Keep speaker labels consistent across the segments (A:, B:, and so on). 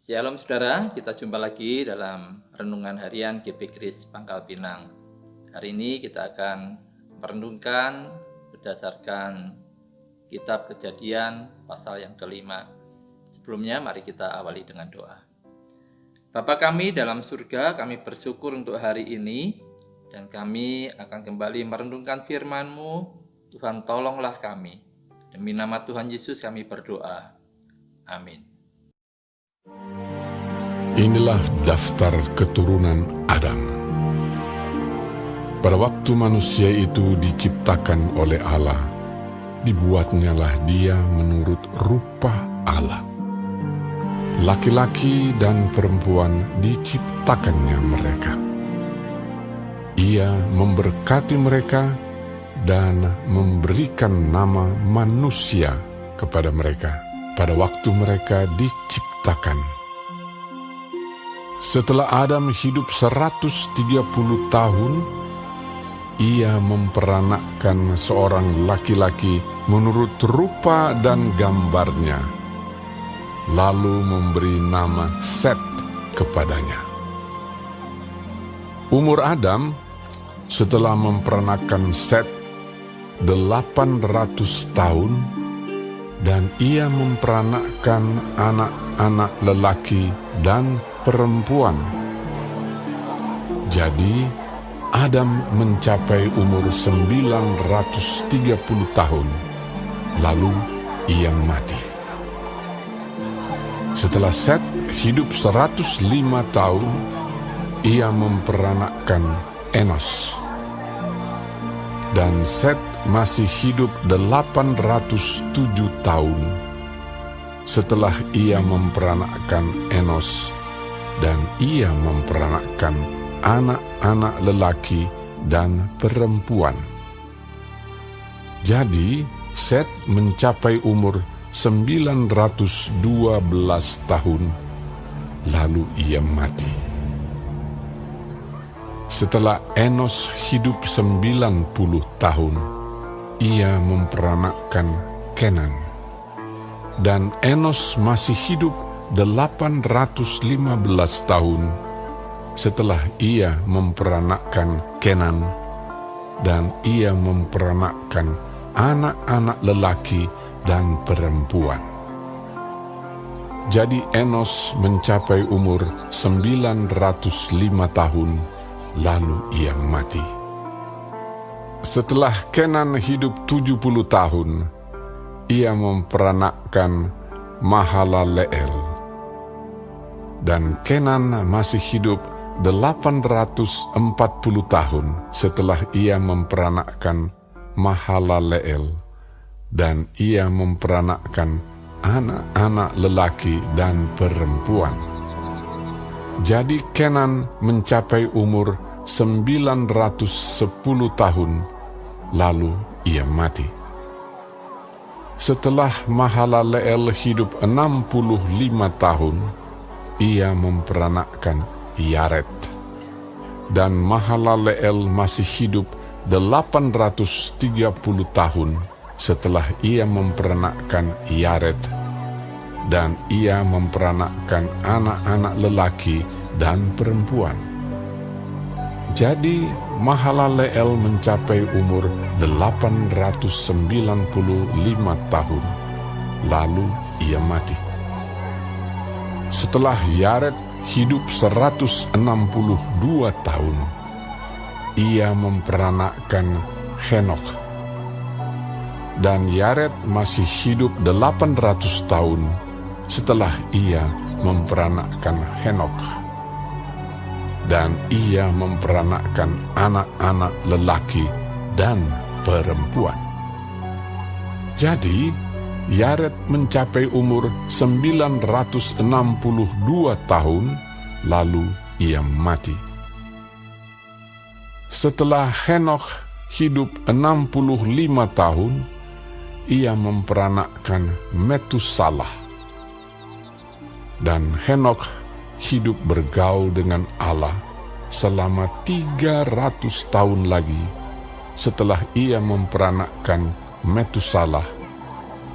A: Shalom saudara, kita jumpa lagi dalam Renungan Harian GP Kris Pangkal Pinang. Hari ini kita akan merenungkan berdasarkan Kitab Kejadian pasal yang kelima. Sebelumnya mari kita awali dengan doa. Bapa kami dalam surga, kami bersyukur untuk hari ini dan kami akan kembali merenungkan firman-Mu. Tuhan tolonglah kami. Demi nama Tuhan Yesus kami berdoa. Amin.
B: Inilah daftar keturunan Adam. Pada waktu manusia itu diciptakan oleh Allah, dibuatnyalah dia menurut rupa Allah. Laki-laki dan perempuan diciptakannya mereka. Ia memberkati mereka dan memberikan nama manusia kepada mereka pada waktu mereka diciptakan. Setelah Adam hidup 130 tahun, ia memperanakkan seorang laki-laki menurut rupa dan gambarnya, lalu memberi nama Set kepadanya. Umur Adam setelah memperanakkan Set 800 tahun, dan ia memperanakkan anak-anak lelaki dan perempuan. Jadi Adam mencapai umur 930 tahun, lalu ia mati. Setelah Set hidup 105 tahun, ia memperanakkan Enos. Dan Set masih hidup 807 tahun setelah ia memperanakkan Enos, dan ia memperanakkan anak-anak lelaki dan perempuan. Jadi Set mencapai umur 912 tahun, lalu ia mati. Setelah Enos hidup 90 tahun, ia memperanakkan Kenan. Dan Enos masih hidup 815 tahun setelah ia memperanakkan Kenan, dan ia memperanakkan anak-anak lelaki dan perempuan. Jadi Enos mencapai umur 905 tahun, lalu ia mati. Setelah Kenan hidup 70 tahun, ia memperanakkan Mahalaleel. Dan Kenan masih hidup 840 tahun setelah ia memperanakkan Mahalaleel, dan ia memperanakkan anak-anak lelaki dan perempuan. Jadi Kenan mencapai umur 910 tahun, lalu ia mati. Setelah Mahalaleel hidup 65 tahun, ia memperanakkan Yared. Dan Mahalaleel masih hidup 830 tahun setelah ia memperanakkan Yared, dan ia memperanakkan anak-anak lelaki dan perempuan. Jadi Mahalaleel mencapai umur 895 tahun, lalu ia mati. Setelah Yared hidup 162 tahun, ia memperanakkan Henok. Dan Yared masih hidup 800 tahun setelah ia memperanakkan Henok. Dan ia memperanakkan anak-anak lelaki dan perempuan. Jadi Yared mencapai umur 962 tahun, lalu ia mati. Setelah Henok hidup 65 tahun, ia memperanakkan Metusalah. Dan Henok hidup bergaul dengan Allah selama 300 tahun lagi setelah ia memperanakkan Metusalah,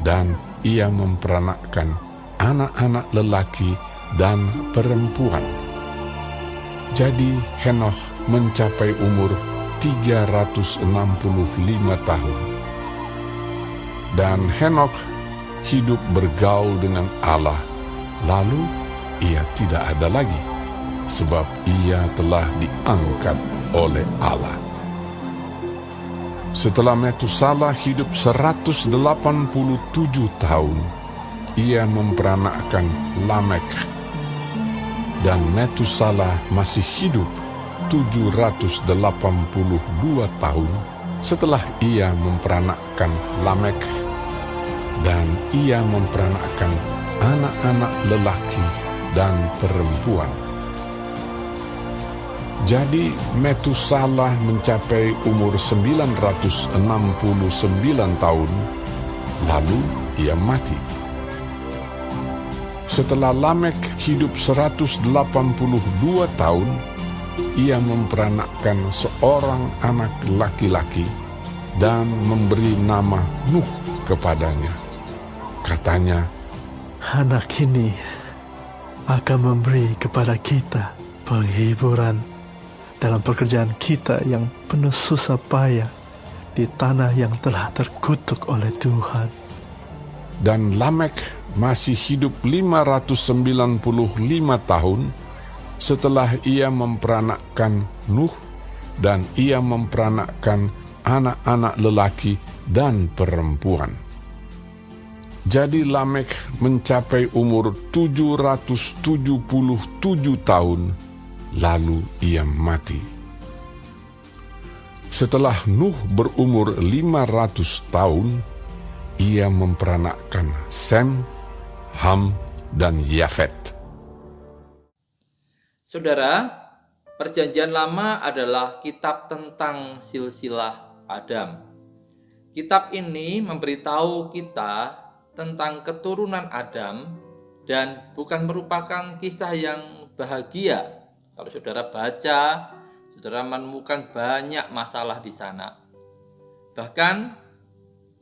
B: dan ia memperanakkan anak-anak lelaki dan perempuan. Jadi Henokh mencapai umur 365 tahun. Dan Henokh hidup bergaul dengan Allah, lalu ia tidak ada lagi, sebab ia telah diangkat oleh Allah. Setelah Metusalah hidup 187 tahun, ia memperanakkan Lamek. Dan Metusalah masih hidup 782 tahun setelah ia memperanakkan Lamek. Dan ia memperanakkan anak-anak lelaki dan perempuan. Jadi Metusalah mencapai umur 969 tahun, lalu ia mati. Setelah Lamek hidup 182 tahun, ia memperanakkan seorang anak laki-laki dan memberi nama Nuh kepadanya. Katanya,
C: anak ini akan memberi kepada kita penghiburan dalam pekerjaan kita yang penuh susah payah di tanah yang telah terkutuk oleh Tuhan.
B: Dan Lamek masih hidup 595 tahun setelah ia memperanakkan Nuh, dan ia memperanakkan anak-anak lelaki dan perempuan. Jadi Lamek mencapai umur 777 tahun, lalu ia mati. Setelah Nuh berumur 500 tahun, ia memperanakkan Sem, Ham, dan Yafet.
A: Saudara, Perjanjian Lama adalah kitab tentang silsilah Adam. Kitab ini memberitahu kita tentang keturunan Adam dan bukan merupakan kisah yang bahagia. Kalau saudara baca, saudara menemukan banyak masalah di sana. Bahkan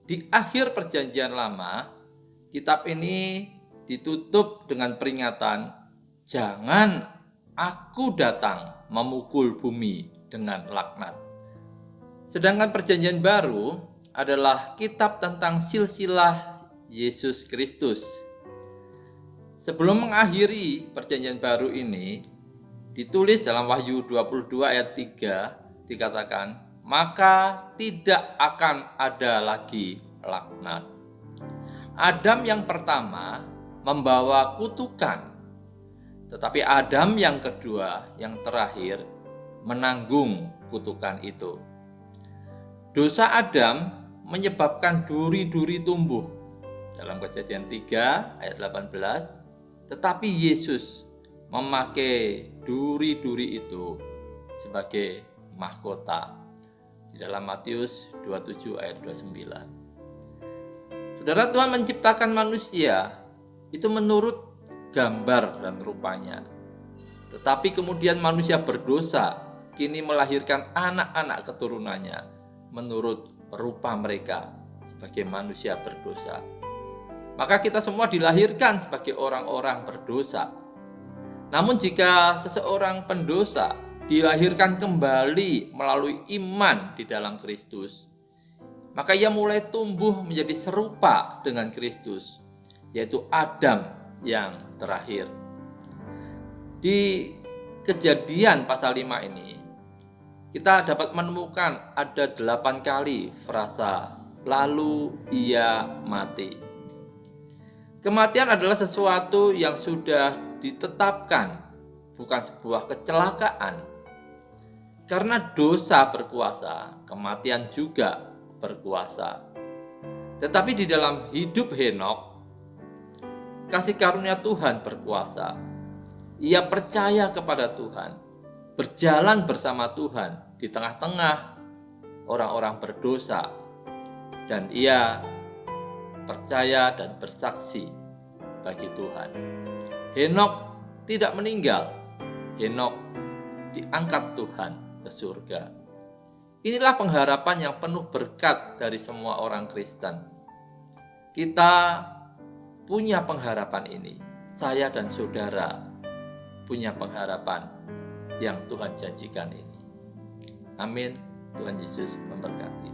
A: di akhir Perjanjian Lama, kitab ini ditutup dengan peringatan, jangan aku datang memukul bumi dengan laknat. Sedangkan Perjanjian Baru adalah kitab tentang silsilah Yesus Kristus. Sebelum mengakhiri Perjanjian Baru ini, ditulis dalam Wahyu 22 ayat 3, dikatakan, maka tidak akan ada lagi laknat. Adam yang pertama membawa kutukan, tetapi Adam yang kedua, yang terakhir, menanggung kutukan itu. Dosa Adam menyebabkan duri-duri tumbuh. Dalam Kejadian 3 ayat 18, tetapi Yesus memakai duri-duri itu sebagai mahkota. Di dalam Matius 27 ayat 29. Saudara, Tuhan menciptakan manusia itu menurut gambar dan rupanya. Tetapi kemudian manusia berdosa, kini melahirkan anak-anak keturunannya menurut rupa mereka sebagai manusia berdosa. Maka kita semua dilahirkan sebagai orang-orang berdosa. Namun jika seseorang pendosa dilahirkan kembali melalui iman di dalam Kristus, maka ia mulai tumbuh menjadi serupa dengan Kristus, yaitu Adam yang terakhir. Di Kejadian pasal 5 ini, kita dapat menemukan ada 8 kali frasa lalu ia mati. Kematian adalah sesuatu yang sudah ditetapkan, bukan sebuah kecelakaan. Karena dosa berkuasa, kematian juga berkuasa. Tetapi di dalam hidup Henokh, kasih karunia Tuhan berkuasa. Ia percaya kepada Tuhan, berjalan bersama Tuhan di tengah-tengah orang-orang berdosa, dan ia percaya dan bersaksi bagi Tuhan. Henokh tidak meninggal. Henokh diangkat Tuhan ke surga. Inilah pengharapan yang penuh berkat dari semua orang Kristen. Kita punya pengharapan ini. saya dan saudara punya pengharapan yang Tuhan janjikan ini. Amin. Tuhan Yesus memberkati.